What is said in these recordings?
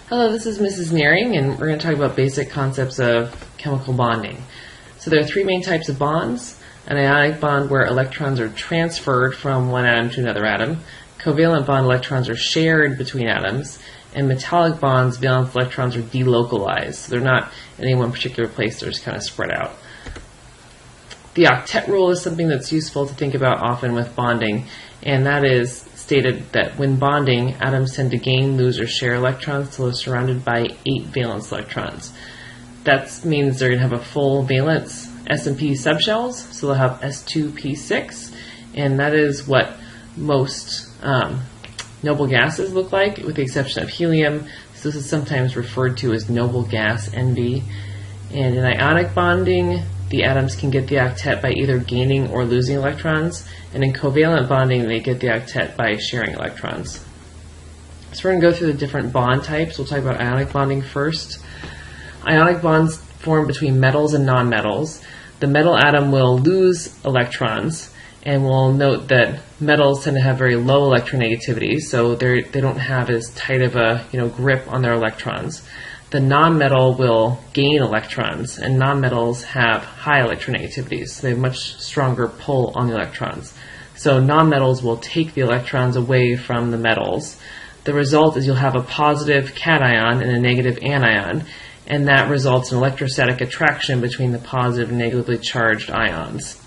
Hello, this is Mrs. Nearing, and we're going to talk about basic concepts of chemical bonding. So there are three main types of bonds: an ionic bond where electrons are transferred from one atom to another atom, covalent bond electrons are shared between atoms, and metallic bonds, valence electrons are delocalized. So they're not in any one particular place, they're just kind of spread out. The Octet Rule is something that's useful to think about often with bonding, and that is stated that when bonding, atoms tend to gain, lose, or share electrons until they're surrounded by 8 valence electrons. That means they're going to have a full valence S&P subshells, so they'll have S2P6, and that is what most noble gases look like, with the exception of helium. So this is sometimes referred to as noble gas NB. And in ionic bonding, the atoms can get the octet by either gaining or losing electrons, and in covalent bonding, they get the octet by sharing electrons. So we're going to go through the different bond types. We'll talk about ionic bonding first. Ionic bonds form between metals and nonmetals. The metal atom will lose electrons, and we'll note that metals tend to have very low electronegativity, so they don't have as tight of a grip on their electrons. The nonmetal will gain electrons, and nonmetals have high electronegativities, so they have much stronger pull on the electrons. So nonmetals will take the electrons away from the metals. The result is you'll have a positive cation and a negative anion, and that results in electrostatic attraction between the positive and negatively charged ions.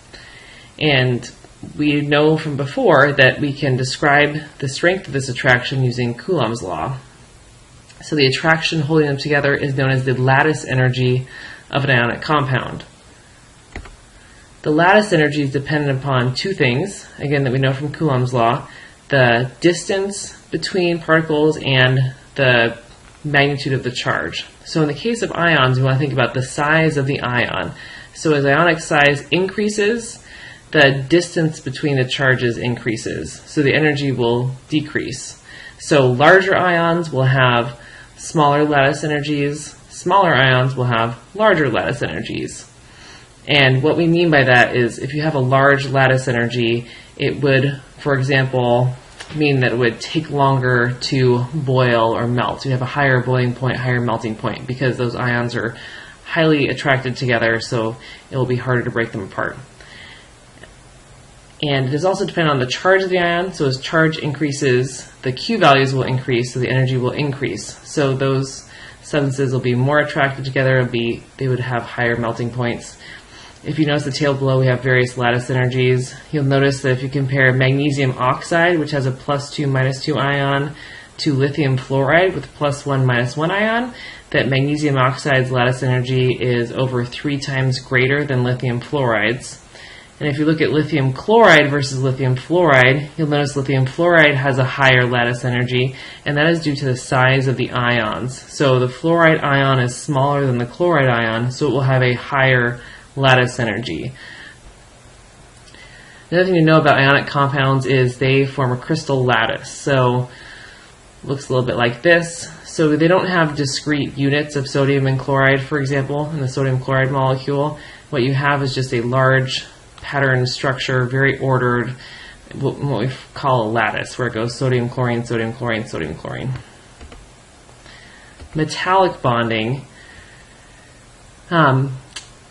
And we know from before that we can describe the strength of this attraction using Coulomb's law. So the attraction holding them together is known as the lattice energy of an ionic compound. The lattice energy is dependent upon two things, again, that we know from Coulomb's law: the distance between particles and the magnitude of the charge. So in the case of ions, we want to think about the size of the ion. So as ionic size increases, the distance between the charges increases, so the energy will decrease. So larger ions will have smaller lattice energies, smaller ions will have larger lattice energies. And what we mean by that is if you have a large lattice energy, it would, for example, mean that it would take longer to boil or melt. So you have a higher boiling point, higher melting point, because those ions are highly attracted together, so it will be harder to break them apart. And it is also dependent on the charge of the ion. So as charge increases, the Q values will increase, so the energy will increase. So those substances will be more attracted together, they would have higher melting points. If you notice the table below, we have various lattice energies. You'll notice that if you compare magnesium oxide, which has a +2 -2 ion, to lithium fluoride with +1 -1 ion, that magnesium oxide's lattice energy is over 3 times greater than lithium fluoride's. And if you look at lithium chloride versus lithium fluoride, you'll notice lithium fluoride has a higher lattice energy, and that is due to the size of the ions. So the fluoride ion is smaller than the chloride ion, so it will have a higher lattice energy. Another thing to know about ionic compounds is they form a crystal lattice. So it looks a little bit like this. So they don't have discrete units of sodium and chloride, for example, in the sodium chloride molecule. What you have is just a large pattern structure, very ordered, what we call a lattice, where it goes sodium, chlorine, sodium, chlorine, sodium, chlorine. Metallic bonding.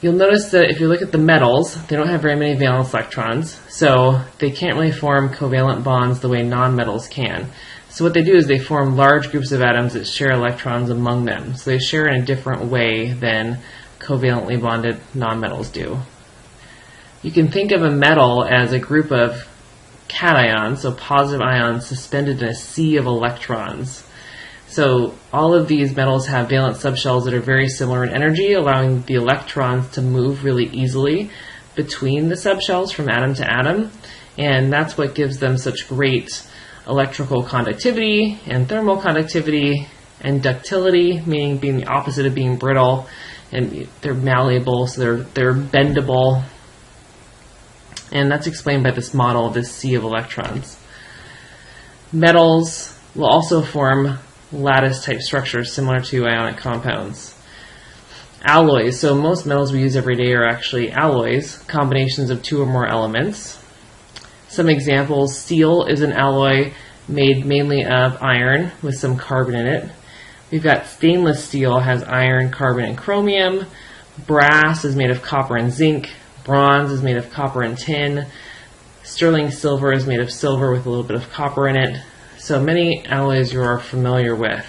You'll notice that if you look at the metals, they don't have very many valence electrons, so they can't really form covalent bonds the way nonmetals can. So what they do is they form large groups of atoms that share electrons among them. So they share in a different way than covalently bonded nonmetals do. You can think of a metal as a group of cations, so positive ions, suspended in a sea of electrons. So all of these metals have valence subshells that are very similar in energy, allowing the electrons to move really easily between the subshells from atom to atom, and that's what gives them such great electrical conductivity and thermal conductivity and ductility, meaning being the opposite of being brittle, and they're malleable, so they're bendable. And that's explained by this model of this sea of electrons. Metals will also form lattice-type structures similar to ionic compounds. Alloys. So most metals we use every day are actually alloys, combinations of 2 or more elements. Some examples: steel is an alloy made mainly of iron with some carbon in it. We've got stainless steel has iron, carbon, and chromium. Brass is made of copper and zinc. Bronze is made of copper and tin. Sterling silver is made of silver with a little bit of copper in it. So many alloys you are familiar with.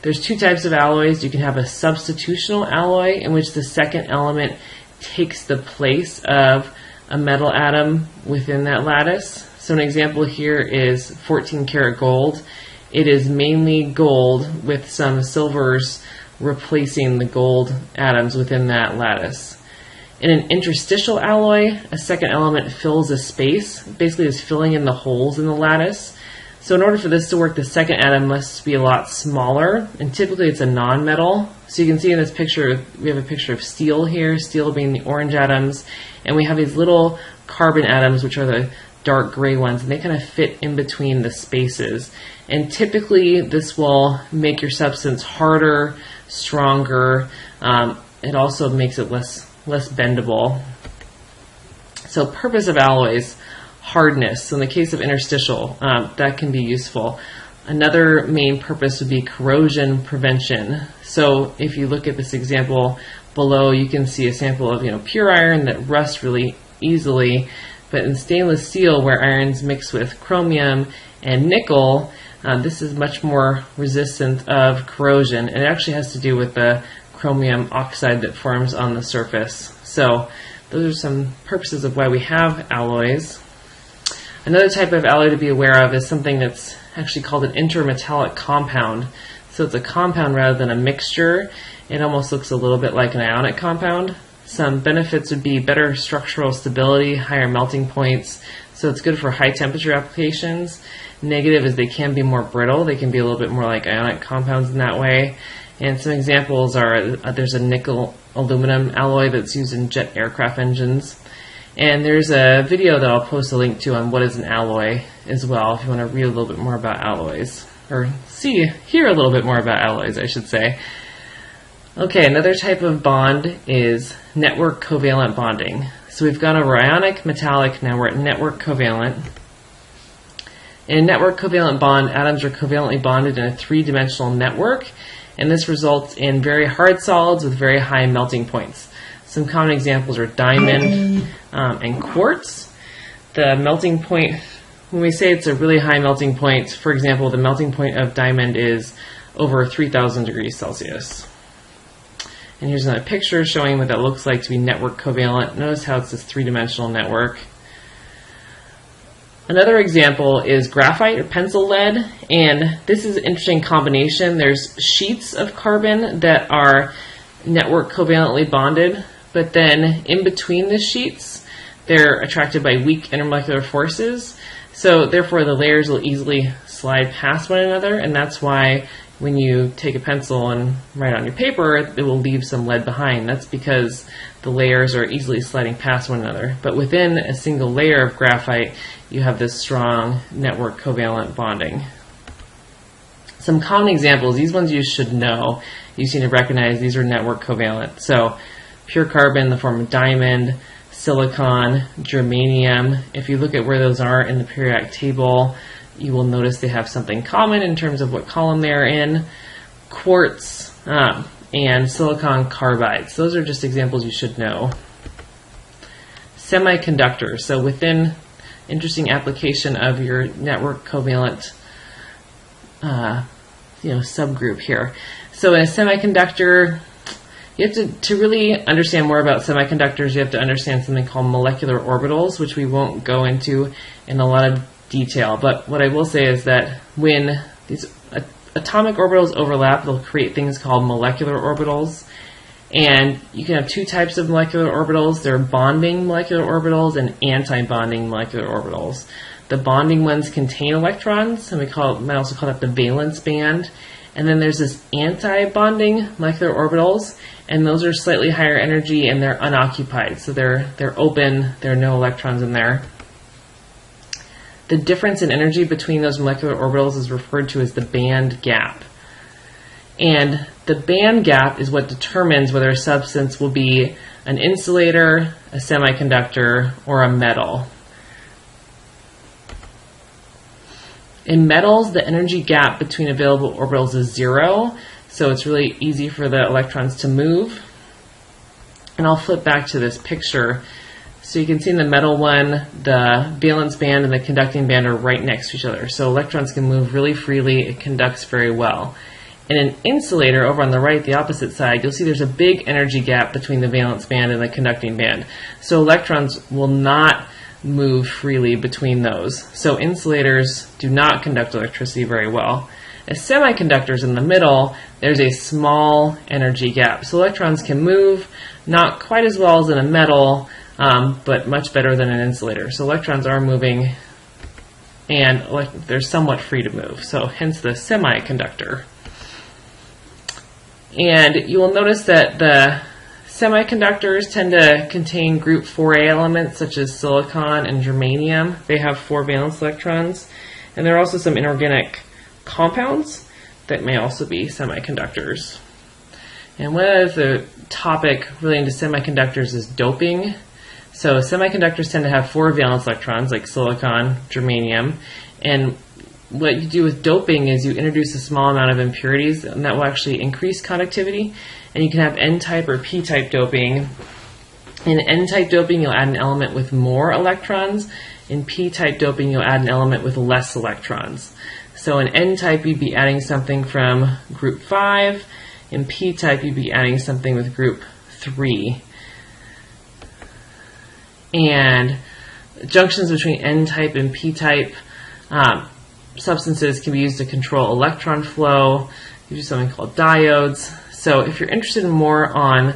There's two types of alloys. You can have a substitutional alloy in which the second element takes the place of a metal atom within that lattice. So an example here is 14 karat gold. It is mainly gold with some silvers replacing the gold atoms within that lattice. In an interstitial alloy, a second element fills a space, basically is filling in the holes in the lattice. So in order for this to work, the second atom must be a lot smaller, and typically it's a non-metal. So you can see in this picture, we have a picture of steel here, steel being the orange atoms, and we have these little carbon atoms, which are the dark gray ones, and they kind of fit in between the spaces. And typically this will make your substance harder, stronger. It also makes it less bendable. So purpose of alloys, hardness. So in the case of interstitial, that can be useful. Another main purpose would be corrosion prevention. So if you look at this example below, you can see a sample of pure iron that rusts really easily. But in stainless steel, where iron's mixed with chromium and nickel, this is much more resistant of corrosion. And it actually has to do with the chromium oxide that forms on the surface. So those are some purposes of why we have alloys. Another type of alloy to be aware of is something that's actually called an intermetallic compound. So it's a compound rather than a mixture. It almost looks a little bit like an ionic compound. Some benefits would be better structural stability, higher melting points. So it's good for high temperature applications. Negative is they can be more brittle. They can be a little bit more like ionic compounds in that way. And some examples are there's a nickel aluminum alloy that's used in jet aircraft engines. And there's a video that I'll post a link to on what is an alloy as well, if you want to read a little bit more about alloys. Or hear a little bit more about alloys, I should say. Okay, another type of bond is network covalent bonding. So we've gone over ionic, metallic, now we're at network covalent. In a network covalent bond, atoms are covalently bonded in a three-dimensional network, and this results in very hard solids with very high melting points. Some common examples are diamond and quartz. The melting point, when we say it's a really high melting point, for example, the melting point of diamond is over 3,000 degrees Celsius. And here's another picture showing what that looks like to be network covalent. Notice how it's this three-dimensional network. Another example is graphite or pencil lead, and this is an interesting combination. There's sheets of carbon that are network covalently bonded, but then in between the sheets, they're attracted by weak intermolecular forces. So therefore, the layers will easily slide past one another, and that's why when you take a pencil and write on your paper, it will leave some lead behind. That's because the layers are easily sliding past one another. But within a single layer of graphite, you have this strong network covalent bonding. Some common examples, these ones you should know. You seem to recognize these are network covalent. So pure carbon in the form of diamond, silicon, germanium. If you look at where those are in the periodic table, you will notice they have something common in terms of what column they're in. Quartz and silicon carbide. So those are just examples you should know. Semiconductors. So within interesting application of your network covalent subgroup here. So in a semiconductor, you have to really understand more about semiconductors, you have to understand something called molecular orbitals, which we won't go into in a lot of detail. But what I will say is that when these atomic orbitals overlap, they'll create things called molecular orbitals. And you can have two types of molecular orbitals. There are bonding molecular orbitals and anti-bonding molecular orbitals. The bonding ones contain electrons, and might also call that the valence band. And then there's this anti-bonding molecular orbitals, and those are slightly higher energy and they're unoccupied. So they're open, there are no electrons in there. The difference in energy between those molecular orbitals is referred to as the band gap. And the band gap is what determines whether a substance will be an insulator, a semiconductor, or a metal. In metals, the energy gap between available orbitals is 0, so it's really easy for the electrons to move. And I'll flip back to this picture. So you can see in the metal one, the valence band and the conducting band are right next to each other. So electrons can move really freely. It conducts very well. In an insulator, over on the right, the opposite side, you'll see there's a big energy gap between the valence band and the conducting band. So electrons will not move freely between those. So insulators do not conduct electricity very well. As semiconductors in the middle, there's a small energy gap. So electrons can move, not quite as well as in a metal, but much better than an insulator. So electrons are moving, and they're somewhat free to move. So hence the semiconductor. And you will notice that the semiconductors tend to contain group 4A elements such as silicon and germanium. They have 4 valence electrons. And there are also some inorganic compounds that may also be semiconductors. And one of the topic relating to semiconductors is doping. So semiconductors tend to have 4 valence electrons like silicon, germanium, and what you do with doping is you introduce a small amount of impurities, and that will actually increase conductivity. And you can have N-type or P-type doping. In N-type doping, you'll add an element with more electrons. In P-type doping, you'll add an element with less electrons. So in N-type, you'd be adding something from group 5. In P-type, you'd be adding something with group 3. And junctions between N-type and P-type substances can be used to control electron flow. You use something called diodes. So if you're interested in more on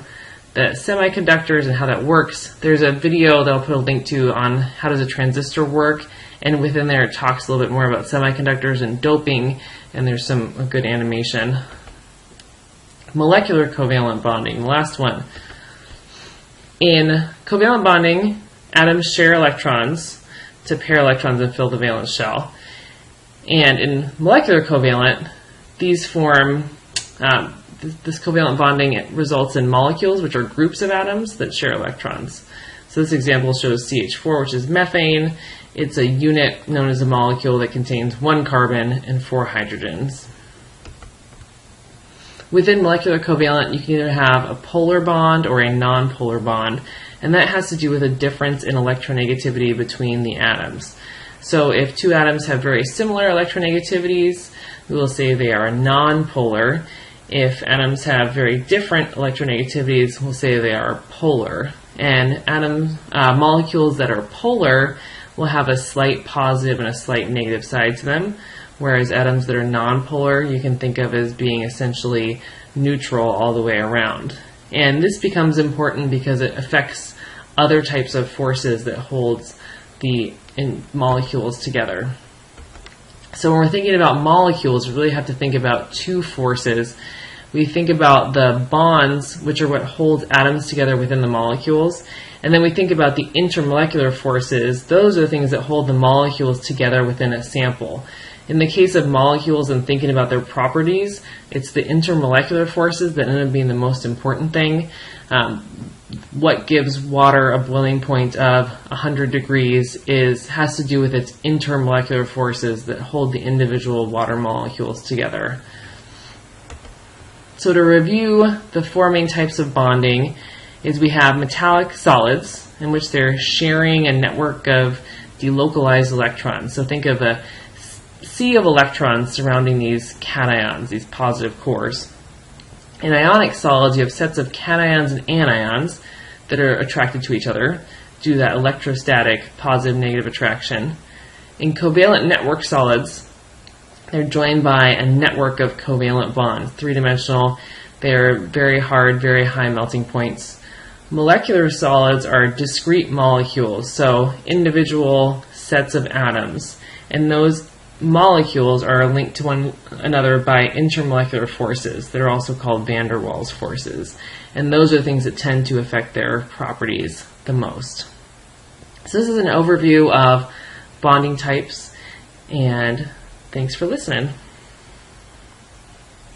the semiconductors and how that works, there's a video that I'll put a link to on how does a transistor work, and within there it talks a little bit more about semiconductors and doping, and there's some good animation. Molecular covalent bonding, the last one. In covalent bonding, atoms share electrons to pair electrons and fill the valence shell. And in molecular covalent, these form, this covalent bonding, it results in molecules, which are groups of atoms that share electrons. So this example shows CH4, which is methane. It's a unit known as a molecule that contains 1 carbon and 4 hydrogens. Within molecular covalent, you can either have a polar bond or a nonpolar bond, and that has to do with a difference in electronegativity between the atoms. So if 2 atoms have very similar electronegativities, we will say they are nonpolar. If atoms have very different electronegativities, we'll say they are polar. And molecules that are polar will have a slight positive and a slight negative side to them, whereas atoms that are nonpolar you can think of as being essentially neutral all the way around. And this becomes important because it affects other types of forces that holds the molecules together. So when we're thinking about molecules, we really have to think about 2 forces. We think about the bonds, which are what holds atoms together within the molecules, and then we think about the intermolecular forces. Those are the things that hold the molecules together within a sample. In the case of molecules and thinking about their properties, it's the intermolecular forces that end up being the most important thing. What gives water a boiling point of 100 degrees has to do with its intermolecular forces that hold the individual water molecules together. So to review the 4 main types of bonding is we have metallic solids, in which they're sharing a network of delocalized electrons. So think of a sea of electrons surrounding these cations, these positive cores. In ionic solids, you have sets of cations and anions that are attracted to each other due to that electrostatic positive-negative attraction. In covalent network solids, they're joined by a network of covalent bonds, 3-dimensional. They're very hard, very high melting points. Molecular solids are discrete molecules, so individual sets of atoms, and those molecules are linked to one another by intermolecular forces that are also called van der Waals forces, and those are the things that tend to affect their properties the most. So this is an overview of bonding types, and thanks for listening.